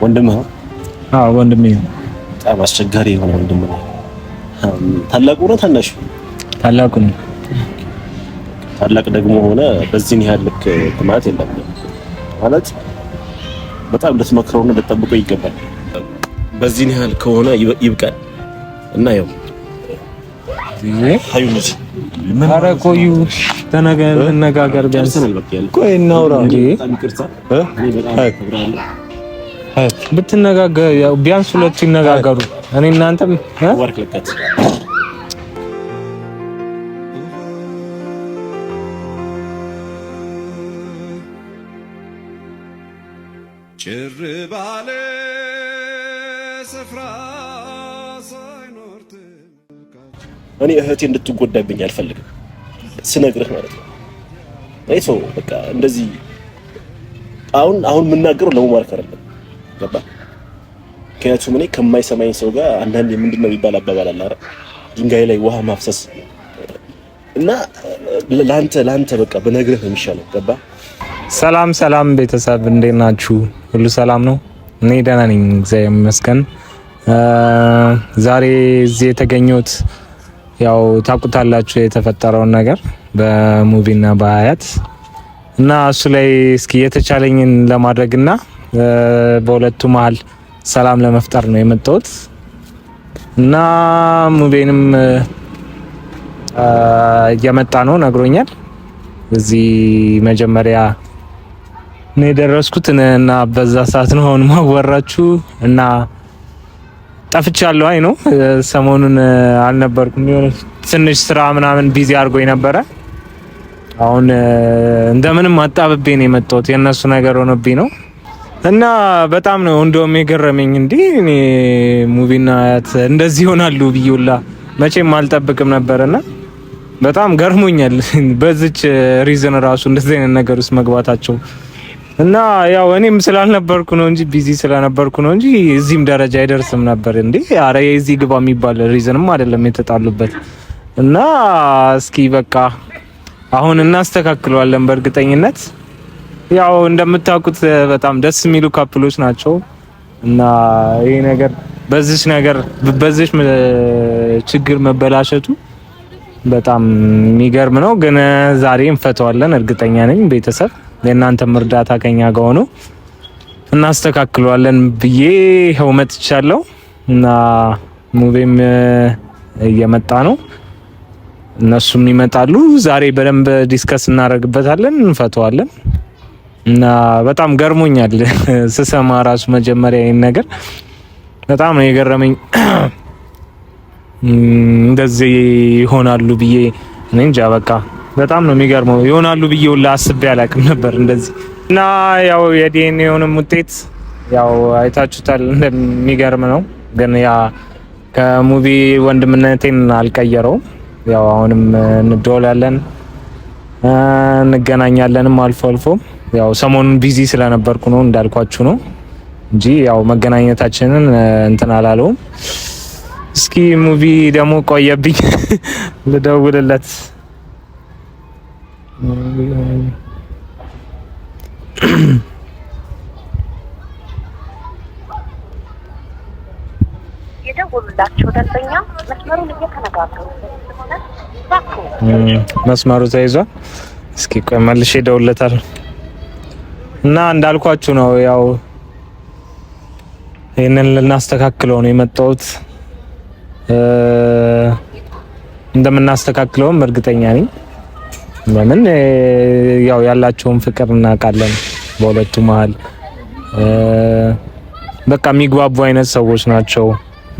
ወንድምህ? አዎ ወንድሜ ነው። በጣም አስቸጋሪ የሆነ ወንድም ነው። ታላቁ ነው ታናሹ? ታላቁ ነው። ታላቅ ደግሞ ሆነ በዚህ ያህል ልክ ማለት የለም ማለት በጣም ልትመክረውና ልትጠብቀው ይገባል። በዚህ ያህል ከሆነ ይብቃል እና ያው ሀዩንስ ኧረ ቆዩ ተነጋገር ቢያንስ ቆይ እናውራ እንዴ ብትነጋገር ያው ቢያንስ ሁለቱ ይነጋገሩ እኔ እናንተም ወርክለከት ጭር ባለ ስፍራ ሳይኖር እኔ እህቴ እንድትጎዳብኝ አልፈልግም ስነግርህ ማለት ነው። አይቶ በቃ እንደዚህ አሁን የምናገረው ለመማርከር አይደለም ገባ? ምክንያቱም እኔ ከማይሰማኝ ሰው ጋር አንዳንዴ ምንድነው የሚባል አባባል አለ አይደል? ድንጋይ ላይ ውሃ ማፍሰስ እና ላንተ በቃ በነግርህ ነው የሚሻለው ገባ? ሰላም ቤተሰብ እንዴት ናችሁ? ሁሉ ሰላም ነው? እኔ ደህና ነኝ እግዚአብሔር ይመስገን። ዛሬ እዚህ የተገኘሁት ያው ታውቁታላችሁ የተፈጠረውን ነገር በሙቪና በሀያት እና እሱ ላይ እስኪ የተቻለኝን ለማድረግና በሁለቱ መሀል ሰላም ለመፍጠር ነው የመጣሁት እና ሙቪንም እየመጣ ነው ነግሮኛል። እዚህ መጀመሪያ ነው የደረስኩት እና በዛ ሰዓት ነው አሁን ማወራችሁ እና ጠፍቻለሁ። አይ ነው ሰሞኑን አልነበርኩም። የሆነ ትንሽ ስራ ምናምን ቢዚ አድርጎኝ ነበረ። አሁን እንደምንም አጣብቤ ነው የመጣሁት። የነሱ ነገር ሆነብኝ ነው እና በጣም ነው እንደውም የገረመኝ እንዴ እኔ ሙቪና አያት እንደዚህ ይሆናሉ ብዬውላ መቼም አልጠብቅም ነበርና በጣም ገርሞኛል። በዚች ሪዝን ራሱ እንደዚህ አይነት ነገር ውስጥ መግባታቸው እና ያው እኔም ስላልነበርኩ ነው እንጂ ቢዚ ስለነበርኩ ነው እንጂ እዚህም ደረጃ አይደርስም ነበር እንዴ። አረ የዚህ ግባ የሚባል ሪዝንም አይደለም የተጣሉበት እና እስኪ በቃ አሁን እናስተካክለዋለን በእርግጠኝነት። ያው እንደምታውቁት በጣም ደስ የሚሉ ካፕሎች ናቸው እና ይሄ ነገር በዚህ ችግር መበላሸቱ በጣም የሚገርም ነው። ግን ዛሬ እንፈተዋለን እርግጠኛ ነኝ። ቤተሰብ የእናንተም እርዳታ ከኛ ጋር ሆኖ እናስተካክለዋለን ብዬ ይኸው መጥቻለሁ እና ሙቪም እየመጣ ነው፣ እነሱም ይመጣሉ። ዛሬ በደንብ ዲስከስ እናደርግበታለን፣ እንፈተዋለን እና በጣም ገርሞኛል ስሰማ ራሱ መጀመሪያ ይሄን ነገር በጣም ነው የገረመኝ። እንደዚህ ይሆናሉ ብዬ እኔ እንጃ በቃ በጣም ነው የሚገርመው። ይሆናሉ ብዬ ሁላ አስቤ አላቅም ነበር እንደዚህ እና ያው የዲኤንኤውንም ውጤት ያው አይታችሁታል እንደሚገርም ነው። ግን ያ ከሙቪ ወንድምነቴን አልቀየረውም። ያው አሁንም እንደውላለን እንገናኛለንም አልፎ አልፎ። ያው ሰሞኑን ቢዚ ስለነበርኩ ነው እንዳልኳችሁ ነው እንጂ ያው መገናኘታችንን እንትን አላለውም። እስኪ ሙቪ ደግሞ ቆየብኝ ልደውልለት። የደወሉላችሁ ደንበኛ መስመሩን እየተነጋገሩ ስለሆነ መስመሩ ተይዟል። እስኪ ቆይ መልሼ እደውልለታለሁ እና እንዳልኳችሁ ነው ያው ይሄንን ልናስተካክለው ነው የመጣሁት። እንደምናስተካክለውም እርግጠኛ ነኝ። ለምን ያው ያላቸውን ፍቅር እናውቃለን በሁለቱ መሀል በቃ የሚግባቡ አይነት ሰዎች ናቸው።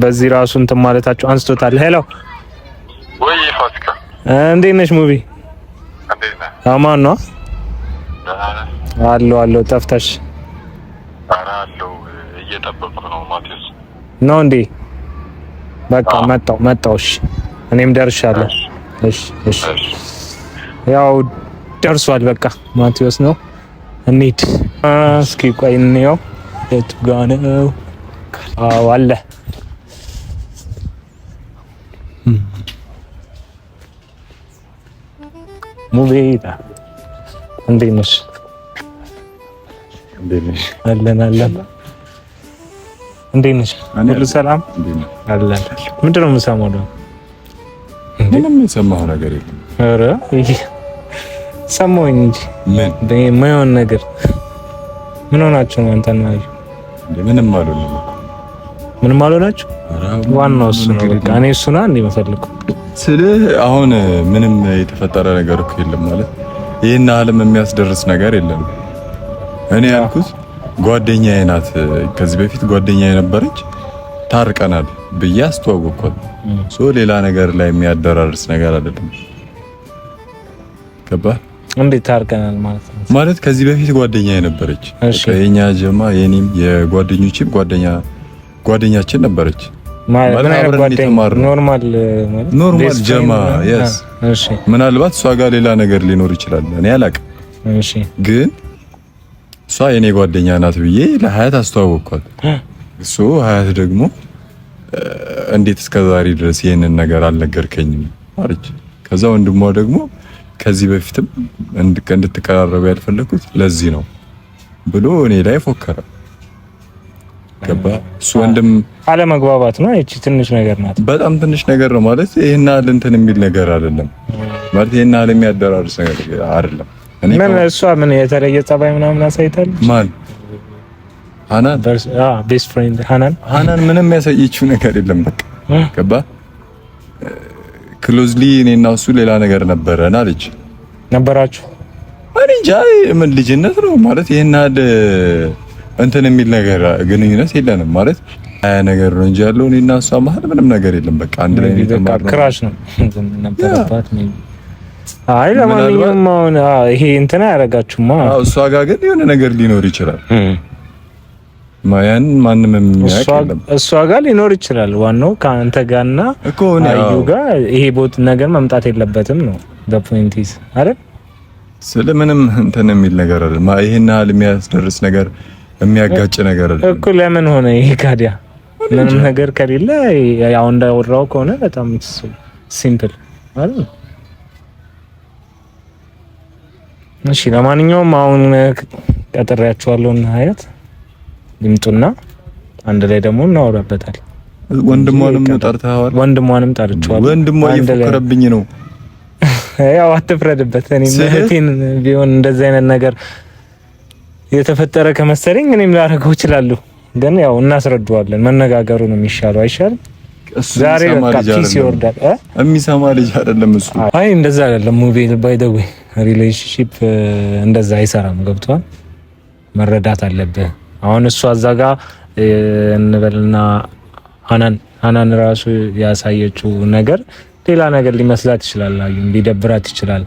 በዚህ ራሱ እንትን ማለታቸው አንስቶታል። ሄሎ ወይ ፋሲካ እንዴት ነሽ? ሙቪ እንዴት ነህ? አማን ነው አለው ጠፍተሽ? ኧረ አለው እየጠበቅኩ ነው። ማቴዎስ ነው እንዴ? በቃ መጣው። እሺ እኔም ደርሻለሁ። እሺ ያው ደርሷል። በቃ ማቴዎስ ነው እንሂድ። እስኪ ቆይ እንየው የቱ ጋ ነው? አዎ አለ። ሙቤታ እንዴት ነሽ? አለን እንዴት ነሽ? ሁሉ ሰላም አለ። ምንድን ነው የምሰማው ደግሞ? ምንም የሰማኸው ነገር የለም? ኧረ ሰማሁኝ እንጂ ምን የማይሆን ነገር። ምን ሆናችሁ ነው አንተና አዩ? ምንም አልሆንም። ምንም አልሆናችሁ? ዋናው እሱ ነው። በቃ እኔ እሱ ነው እንዴ የምፈልገው ስልህ አሁን ምንም የተፈጠረ ነገር እኮ የለም ማለት ይሄን ዓለም የሚያስደርስ ነገር የለም። እኔ ያልኩት ጓደኛዬ ናት፣ ከዚህ በፊት ጓደኛዬ ነበረች፣ ታርቀናል ብዬ አስተዋወቅኳት። ሌላ ነገር ላይ የሚያደራርስ ነገር አይደለም። ገባህ? እንዴት ታርቀናል ማለት ነው? ማለት ከዚህ በፊት ጓደኛዬ ነበረች፣ የኛ ጀማ የኔም የጓደኞቼም ጓደኛችን ነበረች። ማለት ኖርማል ጀማ yes። ምናልባት እሷ ጋር ሌላ ነገር ሊኖር ይችላል፣ እኔ አላውቅም። ግን እሷ የኔ ጓደኛ ናት ብዬ ለሀያት አስተዋወቅኳት። ሀያት ደግሞ እንዴት እስከዛሬ ድረስ ይሄንን ነገር አልነገርከኝም አለች። ከዛ ወንድሟ ደግሞ ከዚህ በፊትም እንድትቀራረቡ ያልፈለኩት ለዚህ ነው ብሎ እኔ ላይ ፎከረ። ገባ? እሱ ወንድም አለመግባባት ነው። እቺ ትንሽ ነገር ናት፣ በጣም ትንሽ ነገር ነው ማለት ይሄን አለ እንትን የሚል ነገር አይደለም ማለት ይሄን አለ የሚያደራርስ ነገር አይደለም። ምን እሷ ምን የተለየ ጸባይ ምናምን አሳይታለች? ማን? ሃናን ቤስት ፍሬንድ ሃናን ምንም ያሳየችው ነገር የለም። በቃ ገባ? ክሎዝሊ እኔና እሱ ሌላ ነገር ነበረን አለች። ነበራችሁ? እኔ እንጃ ምን ልጅነት ነው ማለት ይሄን አለ እንትን የሚል ነገር ግንኙነት የለንም ማለት ነገር ነው እንጂ ያለው እኔና እሷ መሀል ምንም ነገር የለም። በቃ አንድ ላይ ነው፣ ክራሽ ነው ነበረባት። አይ ለማንኛውም አሁን ይሄ እንትን አያረጋችሁማ። እሷ ጋር ግን የሆነ ነገር ሊኖር ይችላል። ማያን ማንም የሚያውቅ የለም። እሷ ጋር ሊኖር ይችላል። ዋናው ከአንተ ጋርና አዩ ጋር ይሄ ቦት ነገር መምጣት የለበትም ነው the point is አይደል? ስለምንም እንትን የሚል ነገር አይደል። ይሄን ያህል የሚያስደርስ ነገር የሚያጋጭ ነገር አይደል እኮ። ለምን ሆነ ይሄ ካዲያ? ምንም ነገር ከሌለ ያው እንዳወራው ከሆነ በጣም ሲምፕል አይደል? እሺ ለማንኛውም አሁን ቀጥሬያችኋለሁ እና ሀያት ይምጡና አንድ ላይ ደግሞ እናወራበታል። ወንድሟንም ጠርተዋል? ወንድሟንም ጠርቻለሁ። ወንድሟ እየፎከረብኝ ነው። ያው አትፍረድበት። እኔ እህቴን ቢሆን እንደዚህ አይነት ነገር የተፈጠረ ከመሰለኝ እኔም ላደርገው እችላለሁ። ግን ያው እናስረዳዋለን። መነጋገሩ ነው የሚሻለው አይሻልም? ዛሬ በቃ ፒስ ይወርዳል። የሚሰማ ልጅ አይደለም እሱ። አይ እንደዛ አይደለም። ሙቪ ባይ ዘ ዌይ ሪሌሽንሺፕ እንደዛ አይሰራም። ገብቷል? መረዳት አለብህ። አሁን እሷ እዛ ጋር እንበልና ሃናን ራሱ ያሳየችው ነገር ሌላ ነገር ሊመስላት ይችላል። አዩ ሊደብራት ይችላል።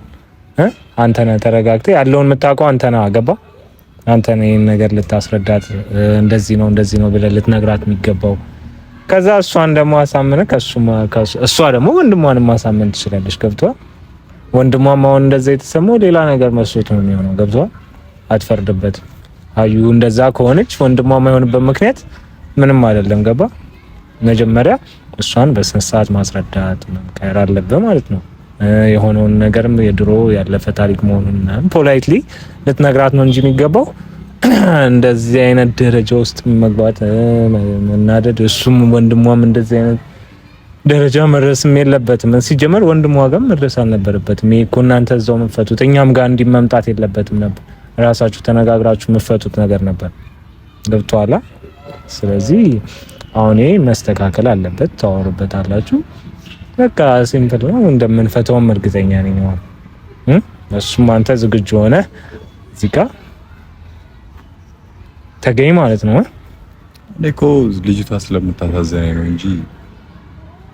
አንተ ነህ ተረጋግተህ ያለውን የምታውቀው አንተ ነህ። አገባ አንተ ነህ ይሄን ነገር ልታስረዳት እንደዚህ ነው ብለህ ልትነግራት የሚገባው። ከዛ እሷን ደግሞ አሳምነህ እሷ ደግሞ ወንድሟን ማሳመን ትችላለች። ገብቷል? ወንድሟም አሁን እንደዛ የተሰማው ሌላ ነገር መስሎት ነው የሚሆነው። ገብቷል? አትፈርድበት። አዩ እንደዛ ከሆነች ወንድሟ የማይሆንበት ምክንያት ምንም አይደለም። ገባ? መጀመሪያ እሷን በስነ ስርዓት ማስረዳት መምከር አለበት ማለት ነው። የሆነውን ነገርም የድሮ ያለፈ ታሪክ መሆኑን ፖላይትሊ ልትነግራት ነው እንጂ የሚገባው እንደዚህ አይነት ደረጃ ውስጥ መግባት መናደድ፣ እሱም ወንድሟም እንደዚህ አይነት ደረጃ መድረስም የለበትም። ሲጀመር ወንድሟ ጋር መድረስ አልነበረበትም። ይሄ እኮ እናንተ እዛው የምትፈቱት እኛም ጋር እንዲመምጣት የለበትም ነበር። ራሳችሁ ተነጋግራችሁ የምትፈቱት ነገር ነበር። ገብቶሃል? ስለዚህ አሁን ይሄ መስተካከል አለበት። ታወሩበታላችሁ። በቃ ሲምፕል ነው። እንደምንፈተውም እርግጠኛ ነኝ። እሱም አንተ ዝግጁ ሆነ እዚህ ጋር ተገኝ ማለት ነው። እኮ ልጅቷ ስለምታሳዝነኝ ነው እንጂ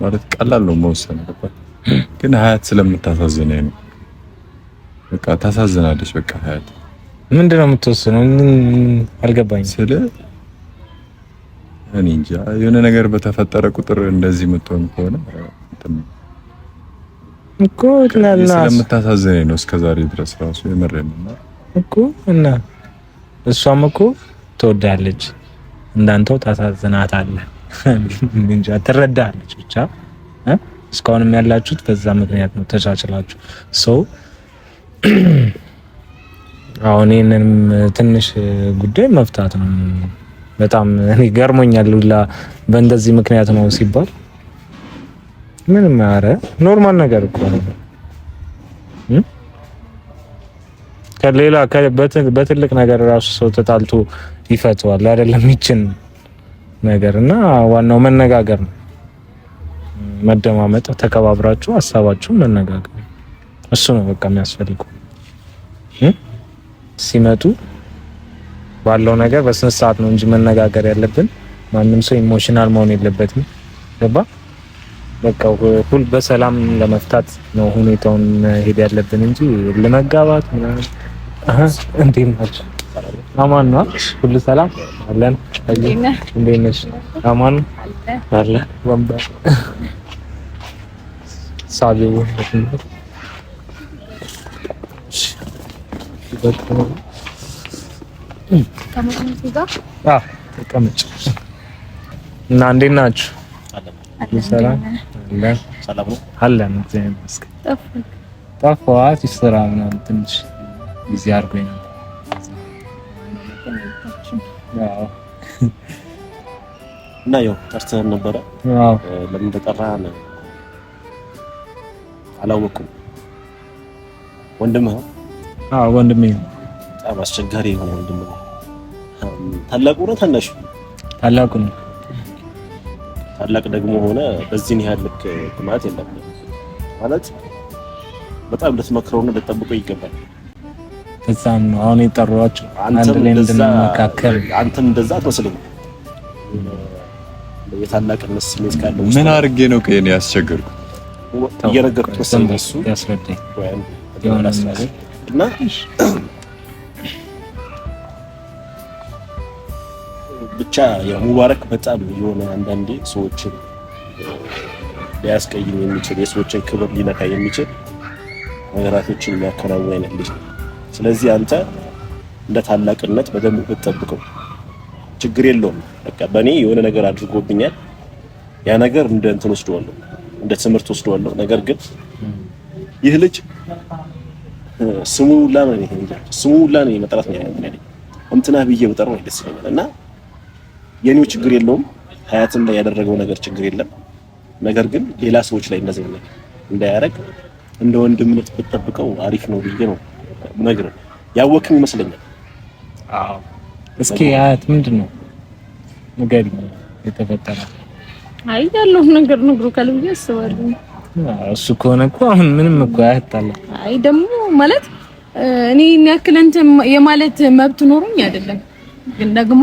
ማለት ቀላል ነው መወሰን ነበር። ግን ሀያት ስለምታሳዝነኝ ነው። በቃ ታሳዝናለች። በቃ ሀያት ምንድነው የምትወስነው? አልገባኝም። ስለ እኔ እንጃ የሆነ ነገር በተፈጠረ ቁጥር እንደዚህ የምትሆን ከሆነ እኮ ስለምታሳዝነኝ ነው እስከዛሬ ድረስ ራሱ የመረኝ ነው እኮ። እና እሷም እኮ ትወዳለች፣ እንዳንተው ታሳዝናታለህ እንጂ ትረዳለች። ብቻ እስካሁንም ያላችሁት በዛ ምክንያት ነው፣ ተቻችላችሁ ሰው አሁን ይሄንንም ትንሽ ጉዳይ መፍታት ነው በጣም እኔ ገርሞኛል ሁላ በእንደዚህ ምክንያት ነው ሲባል ምንም አረ ኖርማል ነገር እኮ ነው። ከሌላ በትልቅ ነገር ራሱ ሰው ተጣልቶ ይፈታዋል አይደለም ይችን ነገር እና ዋናው መነጋገር ነው። መደማመጥ፣ ተከባብራችሁ ሐሳባችሁ መነጋገር እሱ ነው በቃ የሚያስፈልገው። ሲመጡ ባለው ነገር በስነ ስርዓት ነው እንጂ መነጋገር ያለብን። ማንም ሰው ኢሞሽናል መሆን የለበትም። ገባ በቃ ሁሉ በሰላም ለመፍታት ነው ሁኔታውን ሄድ ያለብን እንጂ ለመጋባት ምናምን እንዴት ናችሁ? አማን ነው ሁሉ ሰላም አለን። እንዴት ነሽ? አማን አለ ወንበር ሳቢው ተቀመጭ እና እንዴት ናችሁ? ሰላም አለን። ሰላም ነው አለን። እግዚአብሔር ይመስገን። ጠፋኋት ስራ ምናምን ትንሽ ጊዜ አድርጎኝ ነው። እና ያው ጠርተን ነበረ። ለምን ተጠራን አላወኩም። ወንድምህ? አዎ ወንድሜ ነው። በጣም አስቸጋሪ የሆነ ወንድም ነው። ታላቁ ነው ታናሹ? ታላቁ ነው። ታላቅ ደግሞ ሆነ በዚህ ያህል ልክ ማለት የለም ማለት በጣም ልትመክረውና ልትጠብቀው ይገባል። እዛም ነው አሁን የጠሯቸው አንድ ላይ እንድንመካከል። አንተም እንደዛ አትመስልም። የታላቅነት ስሜት ካለው ምን አድርጌ ነው ከእኔ ያስቸገርኩ? እየነገርኩት መሰለኝ እሱ ያስረዳኝ የሆነ እና ብቻ የሙባረክ በጣም የሆነ አንዳንዴ ሰዎችን ሊያስቀይም የሚችል የሰዎችን ክብር ሊነካ የሚችል ነገራቶችን የሚያከናውን አይነት ልጅ ነው። ስለዚህ አንተ እንደ ታላቅነት በደንብ ብትጠብቀው ችግር የለውም። በቃ በእኔ የሆነ ነገር አድርጎብኛል፣ ያ ነገር እንደ እንትን ወስደዋለሁ፣ እንደ ትምህርት ወስደዋለሁ። ነገር ግን ይህ ልጅ ስሙ ላም መጥራት ነው ያለው እንትና ብዬ በጠራው ደስ ይለኛል እና የኔው ችግር የለውም። ሀያትም ላይ ያደረገው ነገር ችግር የለም። ነገር ግን ሌላ ሰዎች ላይ እንደዚህ ነገር እንዳያረግ እንደ ወንድምነት ብትጠብቀው አሪፍ ነው ብዬ ነው ነገር ያወቅም ይመስለኛል። አዎ እስኪ ሀያት ምንድነው ነገር የተፈጠረ? አይ ያለው ነገር ነግሮ ካልብዬ አስባለሁ። እሱ ከሆነ እኮ አሁን ምንም እኮ አያጣላ። አይ ደግሞ ማለት እኔ ያክል እንትን የማለት መብት ኖሮኝ አይደለም፣ ግን ደግሞ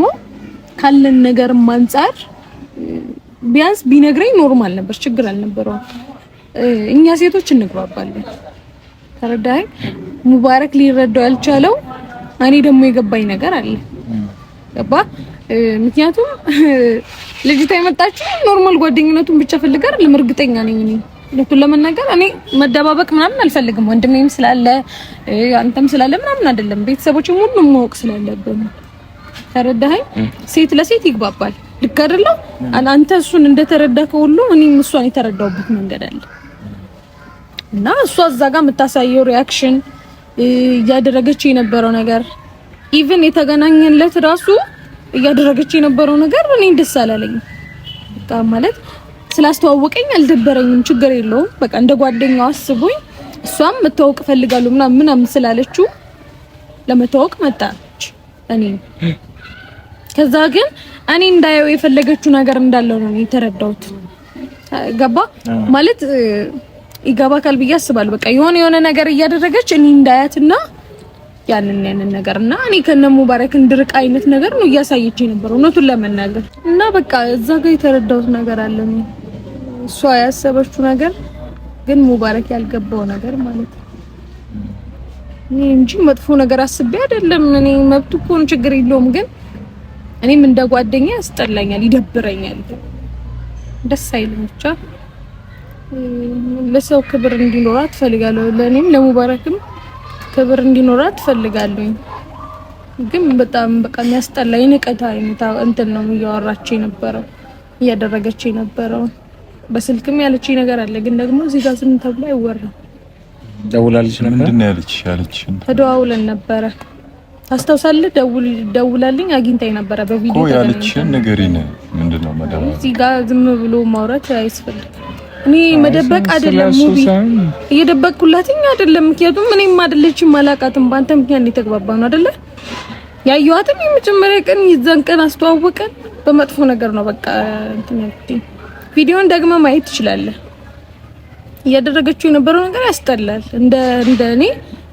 ካለን ነገር አንፃር ቢያንስ ቢነግረኝ ኖርማል ነበር፣ ችግር አልነበረውም። እኛ ሴቶች እንግባባለን። ተረዳኸኝ? ሙባረክ ሊረዳው ያልቻለው እኔ ደግሞ የገባኝ ነገር አለ። ገባ? ምክንያቱም ልጅቷ የመጣችው ኖርማል ጓደኝነቱን ብቻ ፈልጋ አይደለም። እርግጠኛ ነኝ እኔ ለቱ ለመናገር እኔ መደባበቅ ምናምን አልፈልግም። ወንድሜም ስላለ አንተም ስላለ ምናምን አይደለም። ቤተሰቦችም ሁሉም ማወቅ ስላለብን ተረዳኸኝ? ሴት ለሴት ይግባባል። ልክ አይደለም? አንተ እሱን እንደተረዳከው ሁሉ እኔም እሷን የተረዳውበት መንገድ አለ እና እሷ እዛ ጋር የምታሳየው ሪአክሽን እያደረገች የነበረው ነገር ኢቭን የተገናኘንለት ራሱ እያደረገች የነበረው ነገር እኔ ደስ አላለኝ። በቃ ማለት ስላስተዋወቀኝ አልደበረኝም፣ ችግር የለውም። በቃ እንደ ጓደኛው አስቦኝ እሷም መተዋወቅ ፈልጋለሁ ምናምን ስላለችው ለመተዋወቅ መጣች። እኔ ከዛ ግን እኔ እንዳየው የፈለገችው ነገር እንዳለው ነው የተረዳሁት። ገባ ማለት ይገባካል ብዬ አስባለሁ። በቃ የሆነ ነገር እያደረገች እኔ እንዳያትና ያንን ነገርና እኔ ከነ ሙባረክ እንድርቅ አይነት ነገር ነው እያሳየች የነበረው እውነቱን ለመናገር እና በቃ እዛ ጋር የተረዳሁት ነገር አለ። እሷ ያሰበችው ነገር ግን ሙባረክ ያልገባው ነገር ማለት ነው። እኔ እንጂ መጥፎ ነገር አስቤ አይደለም። እኔ መብቱ እኮ ነው፣ ችግር የለውም። ግን እኔም እንደ ጓደኛ ያስጠላኛል፣ ይደብረኛል፣ ደስ አይልም። ብቻ ለሰው ክብር እንዲኖራት ትፈልጋለሁ። ለኔም ለሙባረክም ክብር እንዲኖራት ትፈልጋለሁ። ግን በጣም በቃ የሚያስጠላኝ ንቀት አይነት እንትን ነው እያወራች የነበረው እያደረገች የነበረው። በስልክም ያለችኝ ነገር አለ፣ ግን ደግሞ እዚህ ጋር ዝም ተብሎ አይወራም። ደውላለች ነበር። ምንድነው ያለች? ተደዋውለን ነበረ ታስታውሳለህ? ደውላልኝ አግኝታኝ ነበረ በቪዲዮ እኮ ያለችሽን ንገሪኝ። ምንድነው መደበቅ? እዚህ ጋር ዝም ብሎ ማውራት አያስፈልግም። እኔ መደበቅ አይደለም ሙቢ እየደበቅኩላትኝ አይደለም። ምክንያቱም እኔም አይደለችም አላቃትም። በአንተ ምክንያት የተግባባነው አይደለ? ያየኋትም የመጀመሪያ ቀን ይዘን ቀን አስተዋወቀን በመጥፎ ነገር ነው። በቃ እንትን ያልኩት ቪዲዮን ደግመህ ማየት ትችላለህ። እያደረገችው የነበረው ነገር ያስጠላል። እንደ እኔ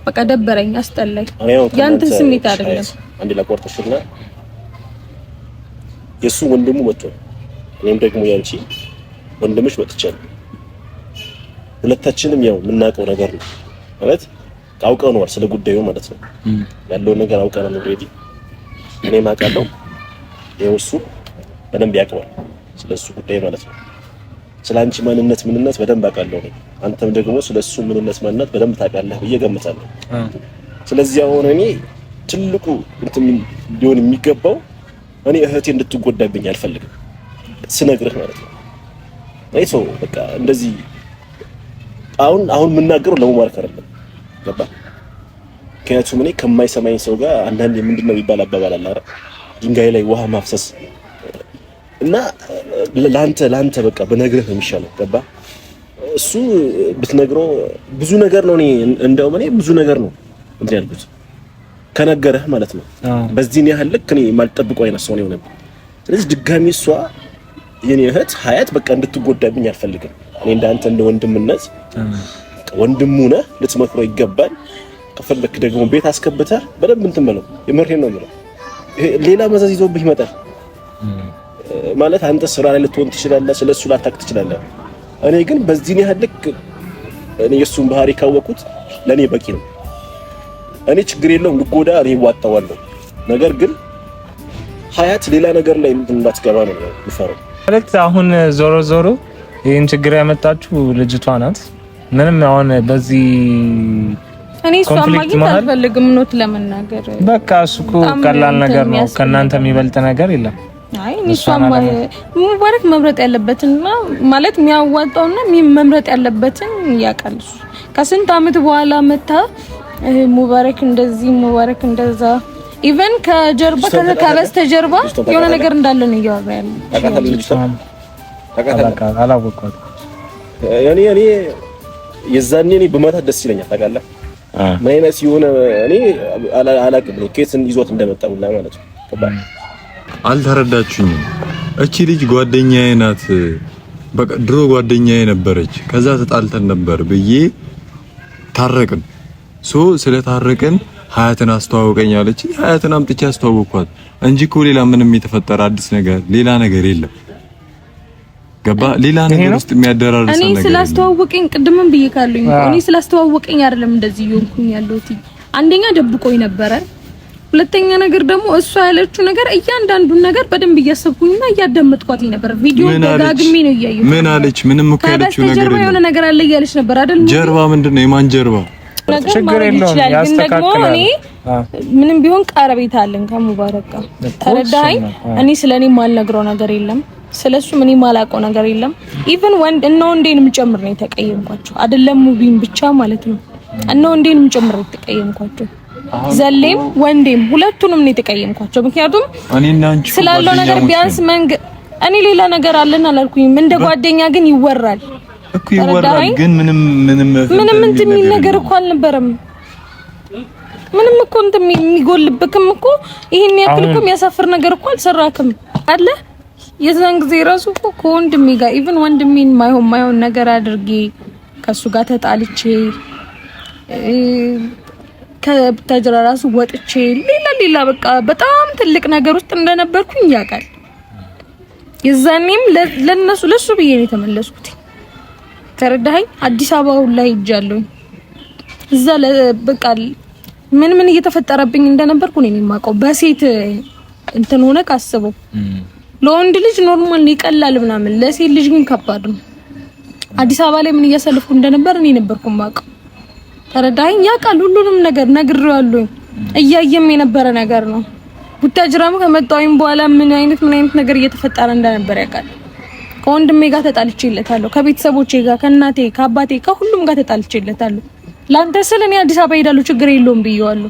በቃ ደበረኝ፣ አስጠላኝ። ያንተ ስሜት አይደለም። አንድ ላቆርጥሽና የሱ ወንድሙ መጥቶ እኔም ደግሞ ያንቺ ወንድምሽ መጥቻለሁ። ሁለታችንም ያው የምናውቀው ነገር ነው ማለት አውቀነዋል፣ ስለ ጉዳዩ ማለት ነው ያለውን ነገር አውቀናል። ኦልሬዲ እኔም አውቃለሁ፣ የውሱ በደንብ ያውቀዋል ስለሱ ጉዳይ ማለት ነው። ስላንቺ ማንነት ምንነት በደንብ አውቃለሁ ነው። አንተም ደግሞ ስለሱ ምንነት ማንነት በደንብ ታውቃለህ ብዬ ገምታለሁ። ስለዚህ አሁን እኔ ትልቁ እንትን ሊሆን የሚገባው እኔ እህቴ እንድትጎዳብኝ አልፈልግም ስነግርህ ማለት ነው። አይሶ በቃ እንደዚህ አሁን የምናገረው ለመማረክ አይደለም፣ ገባ? ምክንያቱም እኔ ከማይሰማኝ ሰው ጋር አንዳንዴ ምንድነው የሚባል አባባል አለ አይደል? ድንጋይ ላይ ውሃ ማፍሰስ እና ላንተ በቃ በነግርህ ነው የሚሻለው፣ ገባ? እሱ ብትነግረው ብዙ ነገር ነው። እኔ እንደውም እኔ ብዙ ነገር ነው እንትን ያልኩት ከነገረህ ማለት ነው። በዚህ ያህል ልክ እኔ የማልጠብቀው አይነት ሰው ነው የሆነብኝ። ስለዚህ ድጋሚ እሷ የኔ እህት ሀያት በቃ እንድትጎዳብኝ አልፈልግም። እኔ እንዳንተ እንደ ወንድምነት ወንድሙ ነህ፣ ልትመክረው ይገባል። ከፈለክ ደግሞ ቤት አስከብተህ በደንብ እንትን በለው። የምሬን ነው የምለው። ሌላ መዘዝ ይዞብህ ይመጣል ማለት አንተ ስራ ላይ ልትሆን ትችላለህ፣ ስለሱ ላታክ ትችላለህ። እኔ ግን በዚህ ያህል ልክ እኔ የሱን ባህሪ ካወቁት ለኔ በቂ ነው። እኔ ችግር የለውም ልጎዳ፣ እኔ ዋጣዋለሁ። ነገር ግን ሀያት ሌላ ነገር ላይ እንዳትገባ ነው የምፈራው። ማለት አሁን ዞሮ ይሄን ችግር ያመጣችው ልጅቷ ናት። ምንም አሁን በዚህ እኔ እሷን ማግኘት አልፈልግም ነው ለመናገር። በቃ እሱ እኮ ቀላል ነገር ነው። ከእናንተ የሚበልጥ ነገር የለም። አይ እሷን ሙባረክ መምረጥ ያለበትና ማለት የሚያዋጣውና መምረጥ ያለበትን ያውቃል። ከስንት አመት በኋላ መታ ሙባረክ እንደዚህ ሙባረክ እንደዛ ኢቨን ከጀርባ ከበስተጀርባ የሆነ ነገር እንዳለ ነው እያወራ ያለው። አላወቅኳትም። እኔ የዛኔ እኔ በመታት ደስ ይለኛል። ታውቃለህ ምን አይነት የሆነ እኔ አላውቅም ነው ኬትን ይዞት እንደመጣ ሁላ ማለት ነው። አልተረዳችሁኝም። እቺ ልጅ ጓደኛዬ ናት፣ በቃ ድሮ ጓደኛዬ ነበረች። ከዛ ተጣልተን ነበር ብዬ ታረቅን። ስለታረቅን ሀያትን አስተዋወቀኝ አለች። ሀያትን አምጥቼ አስተዋወቅኳት እንጂ እኮ ሌላ ምንም የተፈጠረ አዲስ ነገር ሌላ ነገር የለም። ገባ? ሌላ ነገር ውስጥ የሚያደራርስ ነገር እኔ ስላስተዋወቀኝ ቅድምም ብዬካለኝ። እኔ ስላስተዋወቀኝ አይደለም እንደዚህ ይሆንኩኝ ያለሁት። አንደኛ ደብቆኝ ነበረ፣ ሁለተኛ ነገር ደግሞ እሷ ያለችው ነገር እያንዳንዱን ነገር በደንብ እያሰብኩኝና እያዳመጥኳት ነበር። ቪዲዮ ደጋግሜ ነው እያየሁ። ምን አለች? ምንም እኮ ያለችው ነገር የለም። የሆነ ነገር አለ እያለች ነበር አይደል? ጀርባ ምንድነው? የማን ጀርባ? ችግር የለውም ያስተካክላል። ምንም ቢሆን ቀረቤታ አለን ከሙባረክ ጋር ተረዳኸኝ። እኔ ስለኔ ማልነግረው ነገር የለም፣ ስለሱ ምን ማላውቀው ነገር የለም። ኢቭን ወንዴንም ጭምር ነው የተቀየምኳቸው፣ አይደለም ሙቢን ብቻ ማለት ነው። ወንዴንም ጭምር ነው የተቀየምኳቸው፣ ዘሌም ወንዴም ሁለቱንም ነው የተቀየምኳቸው። ምክንያቱም እኔና አንቺ ስላለው ነገር ቢያንስ እኔ ሌላ ነገር አለን አላልኩኝም። እንደ ጓደኛ ግን ይወራል እኮ ይወራል። ግን ምንም እንትን የሚል ነገር እኮ አልነበረም። ምንም እኮ እንትን የሚጎልብክም እኮ ይሄን ያክል እኮ የሚያሳፍር ነገር እኮ አልሰራክም አለ። የዛን ጊዜ ራሱ እኮ ከወንድሜ ጋር ኢቭን ወንድሜን ማይሆን ነገር አድርጌ ከሱ ጋር ተጣልቼ ከታጀራ ራሱ ወጥቼ ሌላ በቃ በጣም ትልቅ ነገር ውስጥ እንደነበርኩኝ ያውቃል። የዛኔም ለሱ ብዬ ነው የተመለስኩት። ተረዳኸኝ? አዲስ አበባ ሁላ ሄጃለሁ። እዛ በቃ ምን እየተፈጠረብኝ እንደነበርኩ ነው የማውቀው። በሴት እንትን ሆነ ካስበው ለወንድ ልጅ ኖርማል ነው ይቀላል ምናምን፣ ለሴት ልጅ ግን ከባድ ነው። አዲስ አበባ ላይ ምን እያሳለፍኩ እንደነበር እኔ ነበርኩ የማውቀው። ተረዳኸኝ? ያውቃል ሁሉንም ነገር ነግሬዋለሁ። እያየም የነበረ ነገር ነው። ቡታጅራም ከመጣሁኝ በኋላ ምን አይነት ነገር እየተፈጠረ እንደነበር ያውቃል። ከወንድሜ ጋር ተጣልቼለታለሁ፣ ከቤተሰቦቼ ጋር፣ ከእናቴ፣ ከአባቴ፣ ከሁሉም ጋር ተጣልቼለታለሁ። ላንተ ስለ እኔ አዲስ አበባ ሄዳለሁ ችግር የለውም ብዬዋለሁ።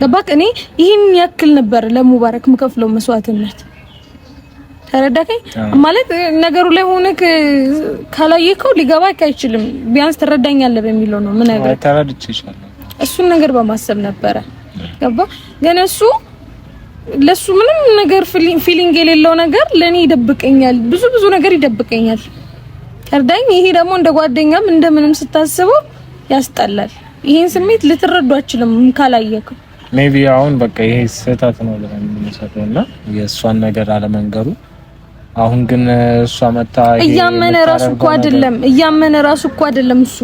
ገባክ? እኔ ይሄን ያክል ነበር ለሙባረክ ምከፍለው መስዋዕትነት። ተረዳከኝ? ማለት ነገሩ ላይ ሆነክ ካላየከው ሊገባክ አይችልም። ቢያንስ ትረዳኛለህ በሚለው ነው ምን ነገር ተረድቼሻለሁ። እሱን ነገር በማሰብ ነበረ ገባ። ግን እሱ ለሱ ምንም ነገር ፊሊንግ የሌለው ነገር ለኔ ይደብቀኛል፣ ብዙ ነገር ይደብቀኛል። ተረዳኝ? ይሄ ደግሞ እንደ ጓደኛም እንደምንም ስታስበው ያስጠላል። ይሄን ስሜት ልትረዱ አችልም ካላየከው። ሜቢ አሁን በቃ ይሄ ስህተት ነው ለምንሰጠውና የእሷን ነገር አለመንገሩ። አሁን ግን እሷ መታ እያመነ ራሱ እኮ አይደለም እሱ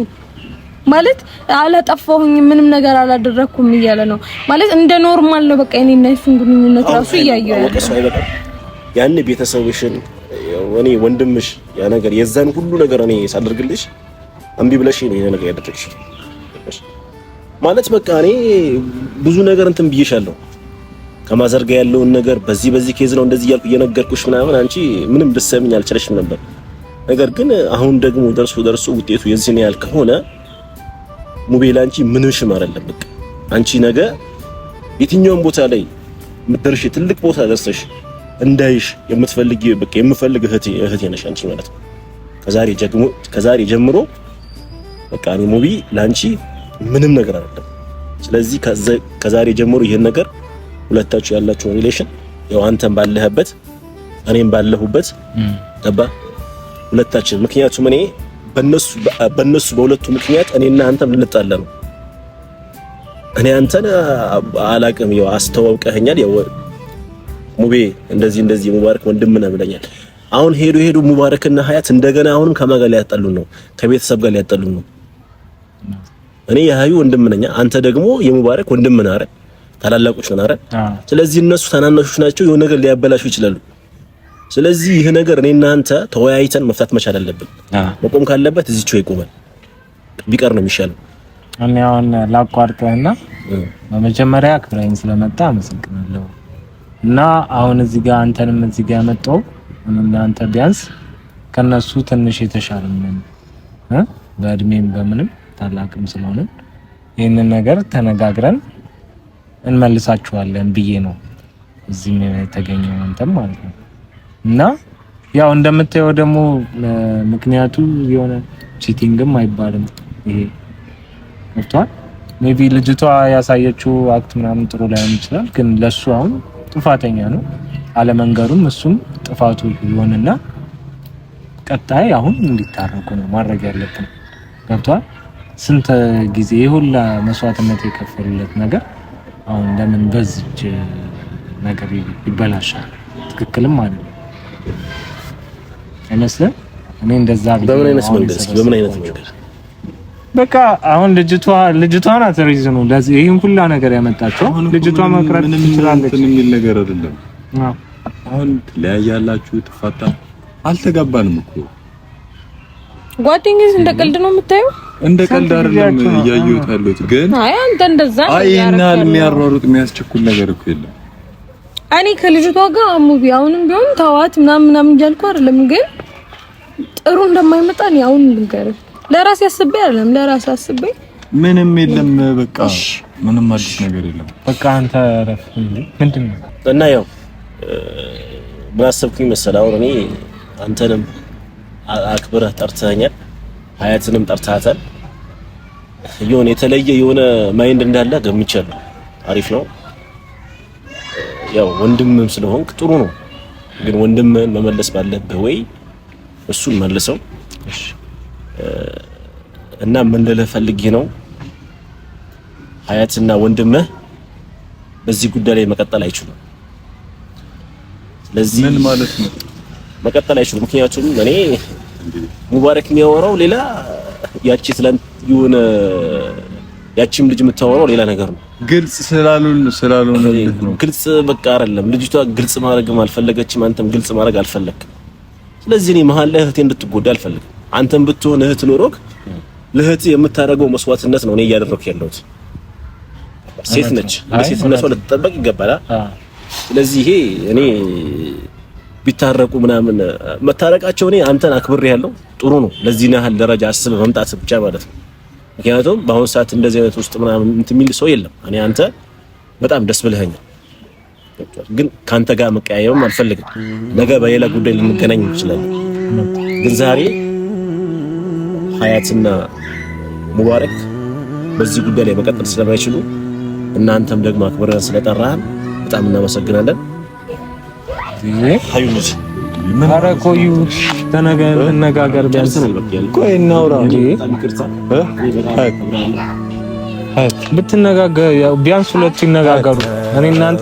ማለት አላጠፋሁኝ ምንም ነገር አላደረኩም እያለ ነው ማለት እንደ ኖርማል ነው። በቃ እኔና እሱን ግንኙነት ራሱ እያየሁ ያለው ያን ቤተሰብሽን እኔ ወንድምሽ ያ ነገር የዛን ሁሉ ነገር እኔ ሳደርግልሽ እምቢ ብለሽ ነው ይሄ ነገር ያደረግሽ ማለት በቃ እኔ ብዙ ነገር እንትን ብዬሻለሁ። ከማዘርጋ ያለውን ነገር በዚህ ኬዝ ነው እንደዚህ ያልኩ እየነገርኩሽ ምናምን አንቺ ምንም ልትሰሚኝ አልቻለሽም ነበር። ነገር ግን አሁን ደግሞ ደርሶ ውጤቱ የዚህ ነው ያል ከሆነ ሙቤላ አንቺ ምንሽም አይደለም። በቃ አንቺ ነገ የትኛውም ቦታ ላይ ምትደርሽ ትልቅ ቦታ ደርሰሽ እንዳይሽ የምትፈልጊ በቃ የምፈልግ እህቴ ነሽ አንቺ ማለት ነው። ከዛሬ ጀምሮ በቃ እኔ ሙቢ ላንቺ ምንም ነገር አይደለም። ስለዚህ ከዛሬ ጀምሮ ይሄን ነገር ሁለታችሁ ያላችሁ ሪሌሽን ያው አንተም ባለህበት እኔም ባለሁበት ገባ ሁለታችን። ምክንያቱም እኔ በነሱ በሁለቱ ምክንያት እኔና አንተም ልንጣላ ነው። እኔ አንተን አላቅም ያው አስተዋውቀኸኛል። ያው ሙቤ እንደዚህ ሙባረክ ወንድም ነህ ብለኛል። አሁን ሄዱ ሙባረክና ሀያት እንደገና አሁንም ከማን ጋር ሊያጣሉን ነው? ከቤተሰብ ጋር ሊያጣሉን ነው። እኔ የሀዩ ወንድም ነኝ፣ አንተ ደግሞ የሙባረክ ወንድም ነህ አይደል? ታላላቆች ነን አይደል? ስለዚህ እነሱ ታናናሾች ናቸው፣ የሆነ ነገር ሊያበላሹ ይችላሉ። ስለዚህ ይሄ ነገር እኔና አንተ ተወያይተን መፍታት መቻል አለብን። መቆም ካለበት እዚህው ይቆማል፣ ቢቀር ነው የሚሻለው። እኔ አሁን ላቋርጥህና በመጀመሪያ አክብረኝ ስለመጣ አመሰግናለሁ። እና አሁን እዚህ ጋር አንተንም እዚህ ጋር ያመጣው እና አንተ ቢያንስ ከነሱ ትንሽ የተሻለ ነን በእድሜም በምንም ታላቅም ስለሆነ ይሄንን ነገር ተነጋግረን እንመልሳችኋለን ብዬ ነው እዚህ የተገኘው አንተም ማለት ነው። እና ያው እንደምታየው ደግሞ ምክንያቱ የሆነ ቺቲንግም አይባልም ይሄ ወጥቷል። ሜቢ ልጅቷ ያሳየችው አክት ምናምን ጥሩ ላይሆን ይችላል፣ ግን ለሱ አሁን ጥፋተኛ ነው አለመንገሩም እሱም ጥፋቱ ይሆንና ቀጣይ አሁን እንዲታረቁ ነው ማድረግ ያለብን። ገብቷል? ስንት ጊዜ ሁላ መስዋዕትነት የከፈሉለት ነገር አሁን ለምን በዚች ነገር ይበላሻል? ትክክልም አይደለም አይመስልም? እኔ እንደዛ በምን አይነት መንገድ በቃ አሁን ልጅቷ ናት ሪዝኑ ለዚህ ይሄን ሁላ ነገር ያመጣችው። ልጅቷ መቅረት ትችላለች የሚል ነገር አይደለም። አሁን ለያያላችሁ ተፋታ አልተጋባንም እኮ ጓደኛዬ እንደ ቀልድ ነው የምታየው። እንደ ቀልድ አይደለም እያየሁት ያለሁት። ግን አይ አንተ እንደዛ ነው አይናል የሚያሯሩጥ የሚያስቸኩል ነገር እኮ የለም። እኔ ከልጅቷ ጋር ሙቢ አሁንም ቢሆን ታዋት ምናምን እያልኩ አይደለም፣ ግን ጥሩ እንደማይመጣ ነው አሁን ልንገርህ። ለራሴ አስቤ አይደለም ለራሴ አስቤ ምንም የለም። በቃ ምንም አዲስ ነገር የለም። በቃ አንተ ረፍ ምንድነው? እና ያው ምን አሰብኩኝ መሰለህ አሁን እኔ አንተንም አክብረህ ጠርተኸኛል፣ ሀያትንም ጠርተሃታል። የሆነ የተለየ የሆነ ማይንድ እንዳለ ገምቻለሁ። አሪፍ ነው። ያው ወንድምም ስለሆንክ ጥሩ ነው፣ ግን ወንድምህን መመለስ ባለብህ ወይ እሱን መልሰው። እሺ እና ምን ልልህ ፈልጌ ነው ሀያትና ወንድምህ በዚህ ጉዳይ ላይ መቀጠል አይችሉም። ስለዚህ ምን ማለት ነው መቀጠል አይችሉም? ምክንያቱም እኔ ሙባረክ የሚያወራው ሌላ፣ ያቺ ትላንት የሆነ ያቺም ልጅ የምታወራው ሌላ ነገር ነው። ግልጽ ስላልሆነ ነው። ግልጽ በቃ አይደለም። ልጅቷ ግልጽ ማድረግም አልፈለገችም፣ አንተም ግልጽ ማድረግ አልፈለግም። ስለዚህ እኔ መሀል ላይ እህቴ እንድትጎዳ አልፈልግም። አንተም ብትሆን እህት ኖሮክ ለእህት የምታደርገው መስዋዕትነት ነው እኔ እያደረኩ ያለሁት። ሴት ነች፣ ለሴትነቷ ልትጠበቅ ይገባል። ስለዚህ ይሄ እኔ ቢታረቁ ምናምን መታረቃቸው እኔ አንተን አክብሬ ያለው ጥሩ ነው። ለዚህ ያህል ደረጃ አስበህ መምጣት ብቻ ማለት ነው። ምክንያቱም በአሁን ሰዓት እንደዚህ አይነት ውስጥ ምናምን እንትን የሚል ሰው የለም። እኔ አንተ በጣም ደስ ብለኸኛል። ግን ካንተ ጋር መቀያየም አልፈልግም። ነገ በሌላ ጉዳይ ልንገናኝ እንችላለን። ግን ዛሬ ሀያትና ሙባረክ በዚህ ጉዳይ ላይ መቀጠል ስለማይችሉ እናንተም ደግሞ አክብረን ስለጠራህን በጣም እናመሰግናለን። ሀዩልጅ ኧረ ቆዩ ተነጋገር ቢያንስ ቆይ እናውራ ብትነጋገር ቢያንስ ሁለቱ ይነጋገሩ። እኔ እናንተ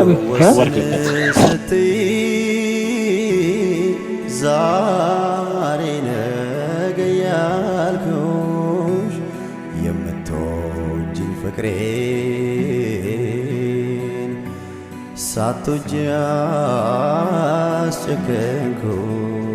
ዛሬ ነገ ያልኩሽ የምትወጂኝ ፍቅሬን ሳትወጂ አስጨከንኩሽ